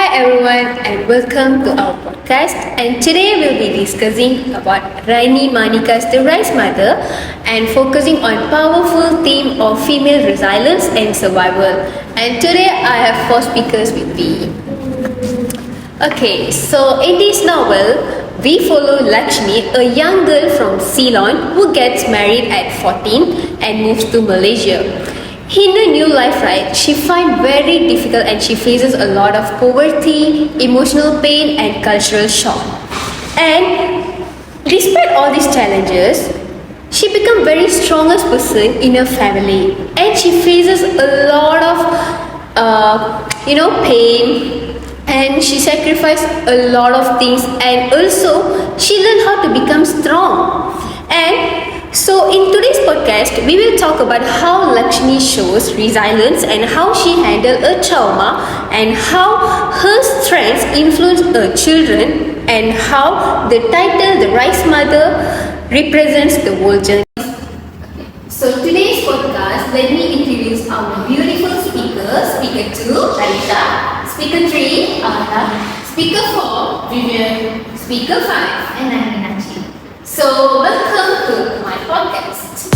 everyone and welcome to our podcast, and today we'll be discussing about Raini Manika's The Rice Mother and focusing on powerful theme of female resilience and survival. And today I have four speakers with me. Okay, so in this novel we follow Lakshmi, a young girl from Ceylon who gets married at 14 and moves to Malaysia. In her new life, right, she finds very difficult and she faces a lot of poverty, emotional pain and cultural shock. And despite all these challenges, she becomes very strongest person in her family and she faces a lot of pain, and she sacrificed a lot of things, and also she learned how to become strong. And so in today's podcast, we will talk about how Lakshmi shows resilience and how she handled a trauma and how her strengths influence her children, and how the title The Rice Mother represents the whole journey. So today's podcast, let me introduce our beautiful speakers. Speaker 2, Raisha. Speaker 3, Anna. Speaker 4, Vivian. Speaker 5, and I'm Minachi. So welcome to my podcast.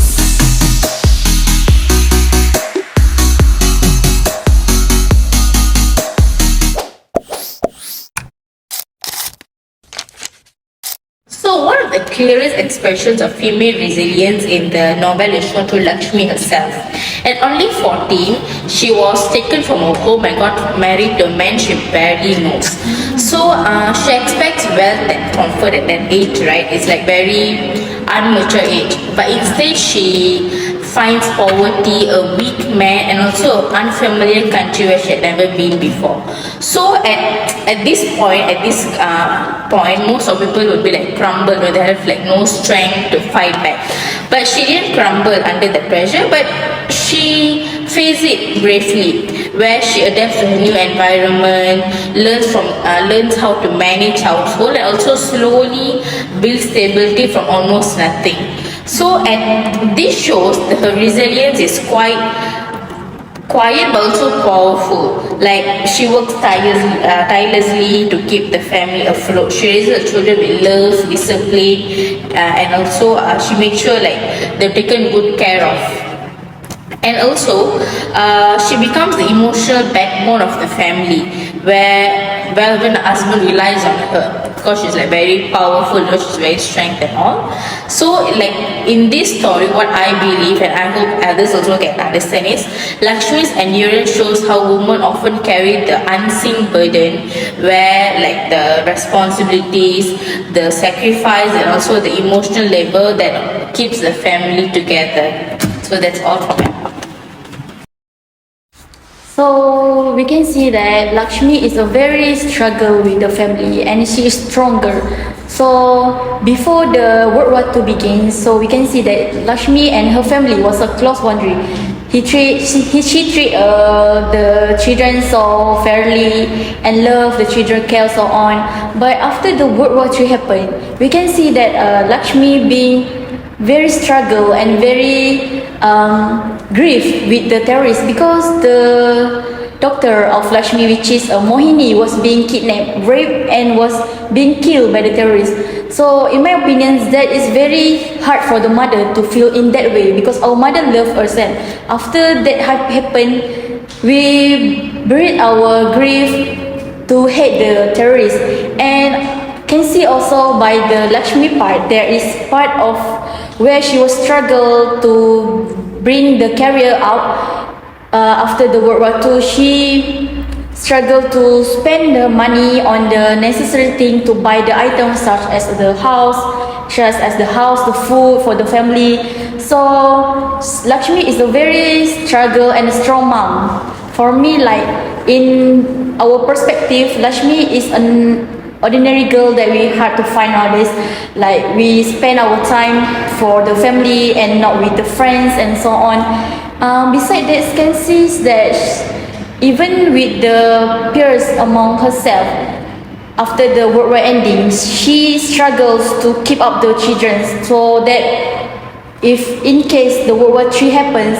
So one of the clearest expressions of female resilience in the novel is shown to Lakshmi herself. At only 14, she was taken from her home and got married to a man she barely knows. So she expects wealth and comfort at that age, right? It's like very unmature age. But instead she finds poverty, a weak man, and also an unfamiliar country where she had never been before. So at this point, most of people would be like crumble, they have like no strength to fight back. But she didn't crumble under the pressure, but she faced it bravely, where she adapts to her new environment, learns how to manage household, and also slowly builds stability from almost nothing. So and this shows that her resilience is quite quiet but also powerful. Like she works tirelessly to keep the family afloat. She raises her children with love, discipline, and also she makes sure like they're taken good care of. And also, she becomes the emotional backbone of the family, where when the husband relies on her, because she's like very powerful, she's very strong and all. So, like in this story, what I believe, and I hope others also can understand, is Lakshmi's endurance shows how women often carry the unseen burden, where like the responsibilities, the sacrifice, and also the emotional labor that keeps the family together. So that's all from me. So we can see that Lakshmi is a very struggle with the family and she is stronger. So before the World War II begins, so we can see that Lakshmi and her family was a close boundary. She treat the children so fairly and love the children care so on. But after the World War II happened, we can see that Lakshmi being very struggle and very grief with the terrorists, because the daughter of Lakshmi, which is Mohini, was being kidnapped, raped, and was being killed by the terrorists. So in my opinion, that is very hard for the mother to feel in that way, because our mother loved herself. After that happened, we buried our grief to hate the terrorists. And can see also by the Lakshmi part, there is part of where she was struggle to bring the career out after the World War II. She struggled to spend the money on the necessary thing to buy the items such as the house, the food for the family. So Lakshmi is a very struggle and a strong mom. For me, like in our perspective, Lakshmi is an ordinary girl that we hard to find nowadays. Like we spend our time for the family and not with the friends and so on. Besides that, can see that even with the peers among herself, after the World War ending, she struggles to keep up the children, so that if in case the World War III happens,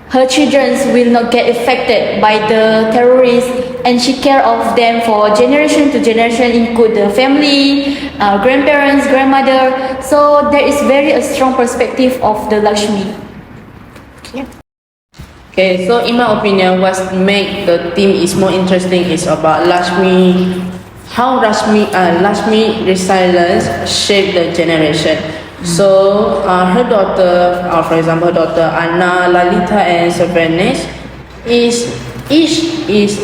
her children will not get affected by the terrorists, and she care of them for generation to generation, include the family, grandparents, grandmother. So there is very a strong perspective of the Lakshmi. Okay, so in my opinion, what make the theme is more interesting is about Lakshmi, how Lakshmi resilience shaped the generation. So her daughter, for example, daughter Anna, Lalita, and Sabranes, each is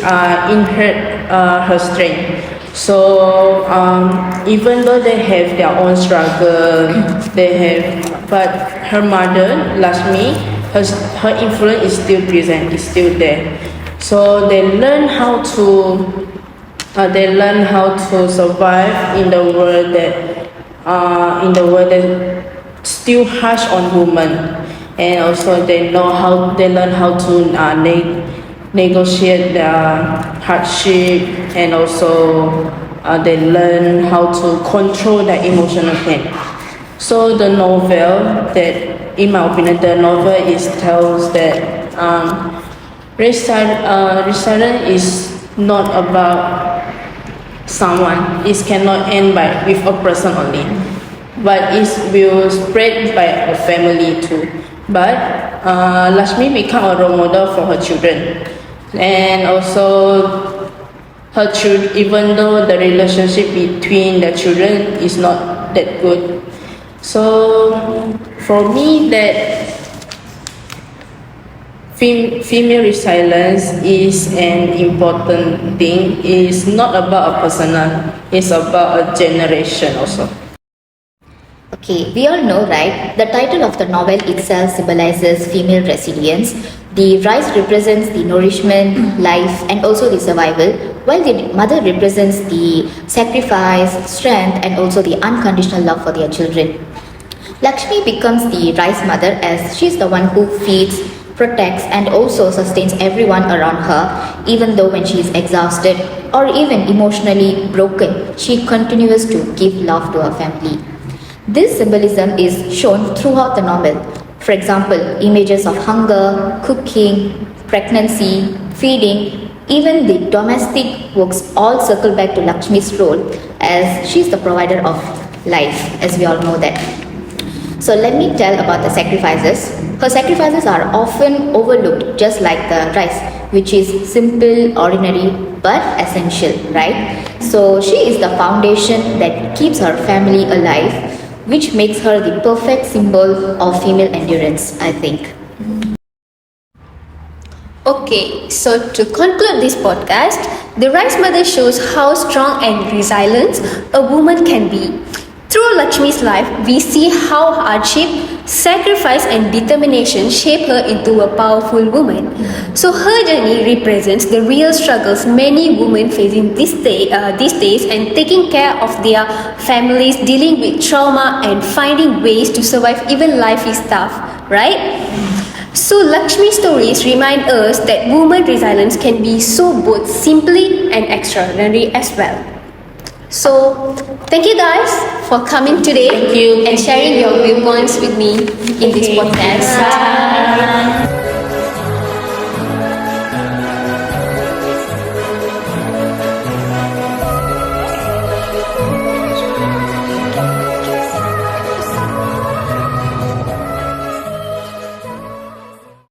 inherit her strength. So even though they have their own struggle, but her mother Lakshmi, her influence is still present, is still there. So they learn how to survive in the world that still harsh on women, and also they learn how to negotiate the hardship, and also they learn how to control their emotional pain. So the novel in my opinion, the novel tells that resilience is not about someone. It cannot end with a person only, but it will spread by a family too. But Lakshmi become a role model for her children, and also her children. Even though the relationship between the children is not that good, so for me that female resilience is an important thing. It's not about a personal, it's about a generation also. Okay, we all know, right? The title of the novel itself symbolizes female resilience. The rice represents the nourishment, life, and also the survival, while the mother represents the sacrifice, strength, and also the unconditional love for their children. Lakshmi becomes the rice mother as she's the one who feeds, protects, and also sustains everyone around her. Even though when she is exhausted or even emotionally broken, she continues to give love to her family. This symbolism is shown throughout the novel. For example, images of hunger, cooking, pregnancy, feeding, even the domestic works all circle back to Lakshmi's role as she's the provider of life, as we all know that. So let me tell about the sacrifices. Her sacrifices are often overlooked, just like the rice, which is simple, ordinary, but essential, right? So she is the foundation that keeps her family alive, which makes her the perfect symbol of female endurance, I think. Okay, so to conclude this podcast, the Rice Mother shows how strong and resilient a woman can be. Through Lakshmi's life, we see how hardship, sacrifice, and determination shape her into a powerful woman. So her journey represents the real struggles many women face in these days, and taking care of their families, dealing with trauma, and finding ways to survive even life is tough, right? So Lakshmi stories remind us that woman resilience can be so both simply and extraordinary as well. So thank you guys for coming today. Thank you. And sharing your viewpoints with me in this podcast. Bye.